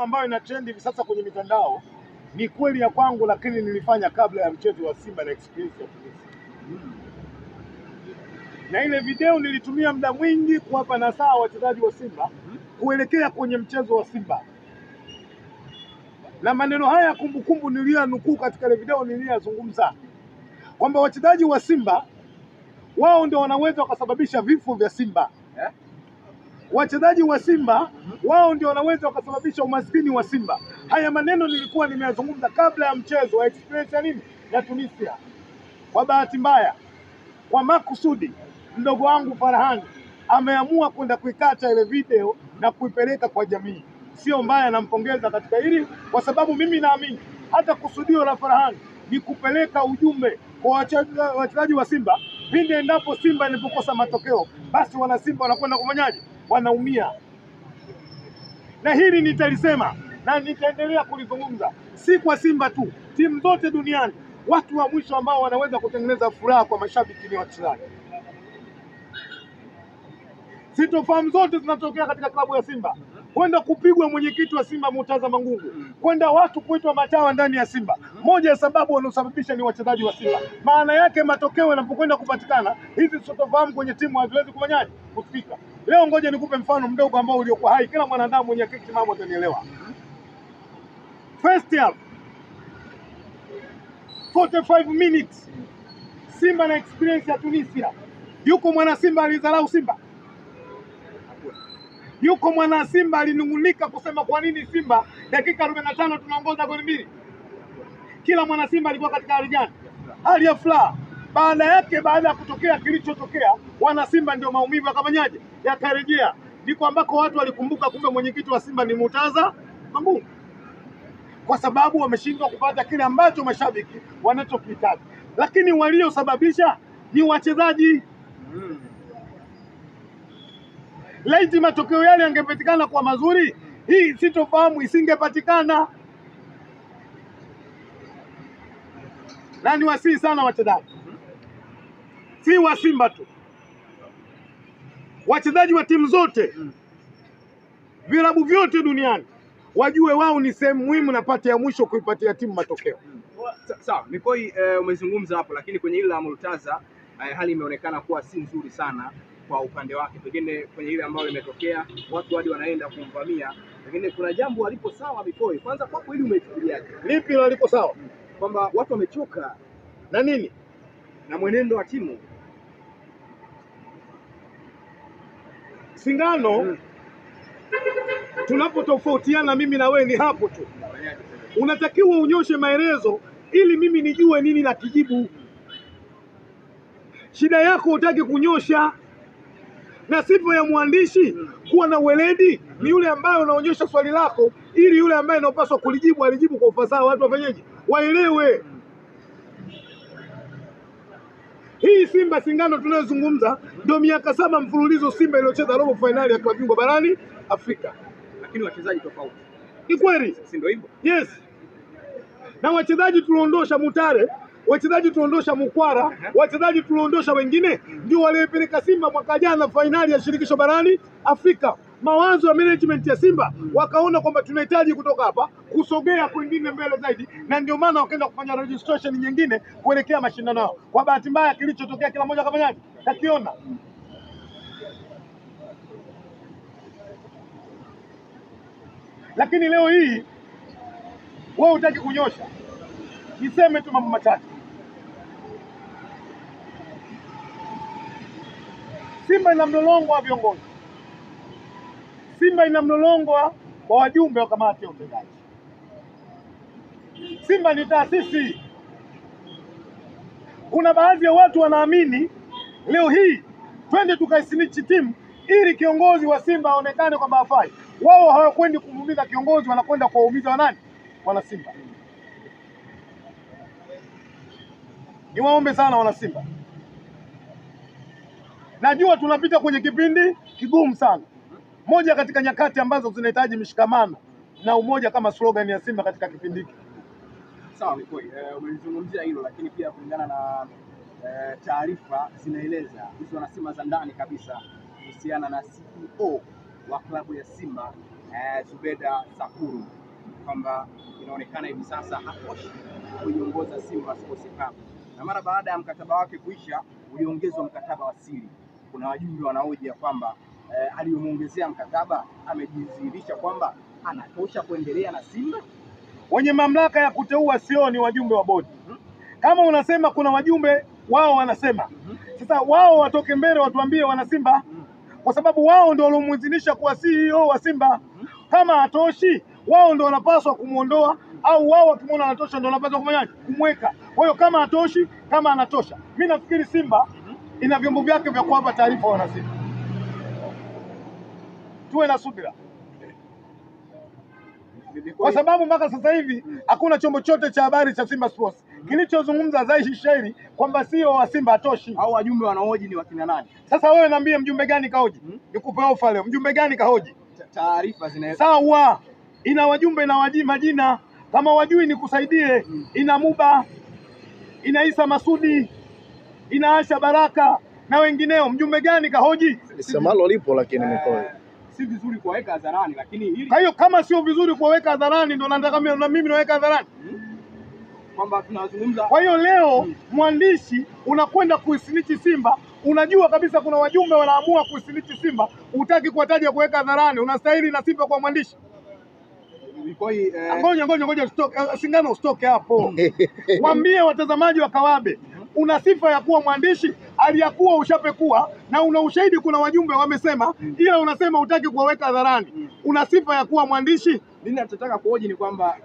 ambayo ina trend hivi sasa kwenye mitandao ni kweli ya kwangu, lakini nilifanya kabla ya mchezo wa Simba na Experience ya Tunisia. Na ile video nilitumia muda mwingi kuwapa nasaha wachezaji wa Simba kuelekea kwenye mchezo wa Simba. Na maneno haya kumbukumbu niliyanukuu katika ile video niliyazungumza kwamba wachezaji wa Simba wao ndio wanaweza wakasababisha vifo vya Simba. Wachezaji wa Simba wao ndio wanaweza wakasababisha umaskini wa Simba. Haya maneno nilikuwa nimeyazungumza kabla ya mchezo wa Experience ya nini ya Tunisia. Kwa bahati mbaya, kwa makusudi, mdogo wangu Farhan ameamua kwenda kuikata ile video na kuipeleka kwa jamii. Sio mbaya, nampongeza katika hili, kwa sababu mimi naamini hata kusudio la Farhan ni kupeleka ujumbe kwa wachezaji wa Simba pindi endapo Simba inapokosa matokeo, basi wana Simba wanakwenda kufanyaje? Wanaumia. Na hili nitalisema na nitaendelea kulizungumza, si kwa Simba tu, timu zote duniani. Watu wa mwisho ambao wanaweza kutengeneza furaha kwa mashabiki ni wachezaji. Sitofahamu zote zinatokea katika klabu ya Simba, kwenda kupigwa mwenyekiti wa Simba Murtaza Mangungu, kwenda watu kuitwa matawa ndani ya Simba. Moja ya sababu wanaosababisha ni wachezaji wa Simba. Maana yake matokeo yanapokwenda kupatikana, hizi sitofahamu kwenye timu haziwezi kufanyaje kufika. Leo ngoja nikupe mfano mdogo ambao uliokuwa hai, kila mwanadamu mwenye akili timamu atanielewa. First half 45 minutes Simba na Experience ya Tunisia. Yuko mwana Simba alidharau Simba? Yuko mwana Simba alinungunika kusema kwa nini Simba dakika 45 tunaongoza goli mbili? Kila mwana Simba alikuwa katika hali gani? Hali ya furaha. Baada yake, baada ya kutokea kilichotokea, wana Simba ndio maumivu yakafanyaje? Yakarejea. Ndiko ambako watu walikumbuka kumbe mwenyekiti wa Simba ni Murtaza Mangungu, kwa sababu wameshindwa kupata kile ambacho mashabiki wanachokihitaji. Lakini waliosababisha ni wachezaji. Laiti matokeo yale yangepatikana kwa mazuri, hii sitofahamu isingepatikana. Na ni wasihi sana wachezaji, si wa Simba tu, wachezaji wa timu zote, vilabu vyote duniani wajue wao ni sehemu muhimu na pati ya mwisho kuipatia timu matokeo. Sawa, Mikoi, umezungumza hapo, lakini kwenye ile la Murtaza hali imeonekana kuwa si nzuri sana kwa upande wake. Pengine kwenye ile ambayo imetokea watu hadi wanaenda kumvamia, pengine kuna jambo alipo sawa Mikoi. Kwanza kwako hili umechukuliaje? Lipi alipo sawa? Kwamba watu wamechoka na nini na mwenendo wa timu. Singano tunapotofautiana mimi na wewe ni hapo tu. Unatakiwa unyoshe maelezo ili mimi nijue nini na kijibu. Shida yako hutaki kunyosha. Na sifa ya mwandishi kuwa na weledi ni yule ambaye unaonyesha swali lako ili yule ambaye anapaswa kulijibu alijibu kwa ufasaha, watu wafanyeje? Waelewe. Hii Simba Singano tunayozungumza ndio miaka 7 mfululizo Simba iliyocheza robo finali ya klabu bingwa barani Afrika. Lakini wachezaji tofauti. Ni kweli? Si ndio hivyo? Yes. Na wachezaji tuliondosha Mutare, wachezaji tuliondosha Mukwara, wachezaji tuliondosha wengine ndio waliopeleka Simba mwaka jana finali ya shirikisho barani Afrika. Mawazo ya management ya Simba wakaona kwamba tunahitaji kutoka hapa kusogea kwingine mbele zaidi, na ndio maana wakaenda kufanya registration nyingine kuelekea mashindano yao. Kwa bahati mbaya kilichotokea kila mmoja akafanyaje? Kakiona. Lakini leo hii wewe hutaki kunyosha. Niseme tu mambo machache. Simba ina mlolongo wa viongozi. Simba ina mlolongo wa wajumbe wa kamati ya utendaji. Simba ni taasisi. Kuna baadhi ya watu wanaamini leo hii twende tukaisinichi timu ili kiongozi wa Simba aonekane kwamba hafai. Wao hawakwendi kumuumiza kiongozi, wanakwenda kuwaumiza wanani? Wana Simba. Niwaombe sana wana Simba. Najua tunapita kwenye kipindi kigumu sana. Moja katika nyakati ambazo zinahitaji mshikamano na umoja kama slogan ya Simba katika kipindi hiki. Sawa Mikoi, umelizungumzia hilo, lakini pia kulingana na taarifa zinaeleza hizo wanasema za ndani kabisa kuhusiana na CEO wa klabu ya Simba Zubeda Sakuru kwamba inaonekana hivi sasa hatoshi kuiongoza Simba Sports Club, na mara baada ya mkataba wake kuisha uliongezwa mkataba wa siri. Kuna wajumbe wanaoji ya kwamba aliyomuongezea mkataba amejidhihirisha kwamba anatosha kuendelea na Simba. Wenye mamlaka ya kuteua sio ni wajumbe wa bodi. Kama unasema kuna wajumbe wao wanasema, sasa wao watoke mbele watuambie wana Simba, kwa sababu wao ndio waliomuidhinisha kuwa CEO wa Simba. Kama hatoshi, wao ndio wanapaswa kumuondoa, au wao wakimwona anatosha ndio wanapaswa kufanyaje? Kumweka. Kwa hiyo kama hatoshi, kama anatosha, mimi nafikiri Simba ina vyombo vyake vya kuwapa taarifa wana Simba. Tuwe na subira, kwa sababu mpaka sasa hivi hakuna chombo chote cha habari cha Simba Sports kilichozungumza zaidi shairi kwamba CEO wa Simba hatoshi. Hao wajumbe wanaoji ni wakina nani? Sasa wewe niambie, mjumbe gani kahoji? Nikupe ofa leo, mjumbe gani kahoji? Taarifa zina sawa, ina wajumbe na majina, kama wajui nikusaidie. Ina Muba, ina Isa Masudi, ina Asha Baraka na wengineo. Mjumbe gani kahoji? Semalo lipo lakini Mikoi si vizuri kuweka hadharani, lakini hili. Kwa hiyo kama sio vizuri kuweka hadharani, ndio nataka mimi naweka hadharani kwamba tunazungumza. Kwa hiyo leo mwandishi unakwenda kuisinichi Simba, unajua kabisa kuna wajumbe wanaamua kuisinichi Simba, hutaki kuwataja kuweka hadharani, unastahili na Simba kwa mwandishi. Mikoi ngoja Singano usitoke hapo. Waambie watazamaji wa Kawabe, una sifa ya kuwa mwandishi, aliyakuwa ushapekua na una ushahidi, kuna wajumbe wamesema, ila unasema hutaki kuwaweka hadharani. Una sifa ya kuwa mwandishi. Mimi nataka kuhoji ni kwamba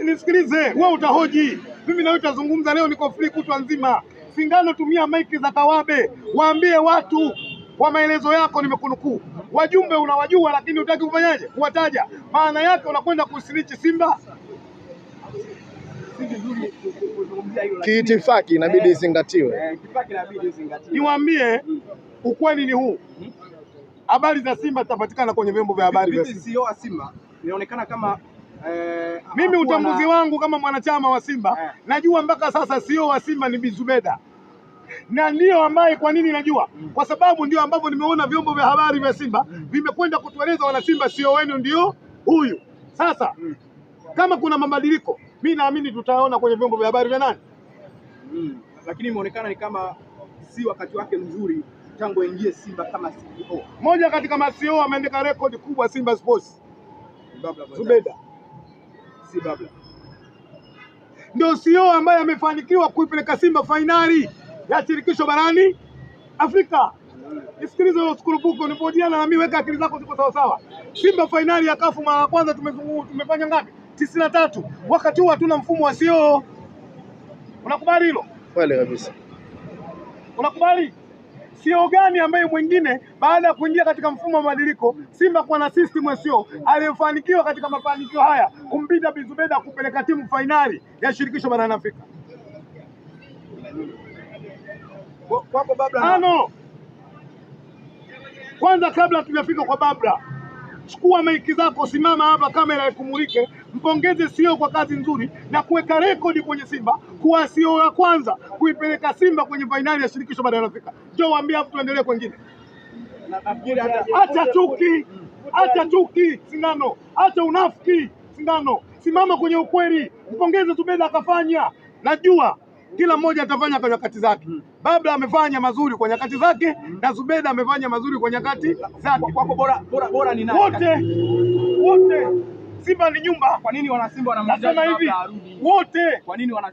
nisikilize, wewe utahoji, mimi na wewe tutazungumza. Leo niko free kutwa nzima. Singano, tumia maiki za Kawabe, waambie watu kwa maelezo yako nimekunukuu. Wajumbe unawajua lakini hutaki kufanyaje? Kuwataja. Maana yake unakwenda kusilichi Simba. Kiitifaki inabidi izingatiwe. Kiitifaki inabidi izingatiwe. Niwaambie ukweli ni huu. Habari za Simba zitapatikana kwenye vyombo vya habari vya Simba. CEO wa Simba inaonekana kama mimi utambuzi wangu kama mwanachama wa Simba najua mpaka sasa CEO wa Simba ni Zubeda, na ndio ambaye, kwa nini najua? Kwa sababu ndio ambavyo nimeona vyombo vya habari vya Simba vimekwenda kutueleza wana Simba CEO wenu ndio huyu. Sasa kama kuna mabadiliko, mimi naamini tutaona kwenye vyombo vya habari vya nani. Lakini imeonekana ni kama si wakati wake mzuri tangu aingie Simba kama CEO. Moja katika ma CEO ameandika rekodi kubwa Simba Sports, Zubeda. Si babla. Ndio CEO ambaye amefanikiwa kuipeleka Simba fainali ya shirikisho barani Afrika. Nisikilize wewe Skurubuko, unipojiana na mimi, weka akili zako ziko sawa sawa. Simba fainali ya kafu mara ya kwanza tumefanya ngapi? 93. Wakati huo hatuna mfumo wa CEO. Unakubali hilo? Kweli kabisa. Unakubali? CEO gani ambaye mwingine baada ya kuingia katika mfumo wa mabadiliko Simba kwa na system ya CEO aliyefanikiwa katika mafanikio haya kumpita Zubeda kupeleka timu fainali ya shirikisho barani Afrika? Kwako Babla. Kwanza kabla tujafika kwa Babla, chukua maiki zako, simama hapa, kamera ikumulike, mpongeze CEO kwa kazi nzuri na kuweka rekodi kwenye Simba, kuwa CEO ya kwanza kuipeleka Simba kwenye fainali ya shirikisho barani Afrika. Njoo waambie hapo, tuendelee kwingine. Acha chuki Singano, acha unafiki Singano, simama kwenye ukweli, mpongeze Zubeda akafanya. Najua kila mmoja atafanya kwa nyakati zake. Babla amefanya mazuri kwa nyakati zake na Zubeda amefanya mazuri kwa nyakati zake. Kwako bora ni nani? Wote. Simba ni nyumba. Kwa nini wana Simba wanamjali Babla? Wote. Kwa nini wana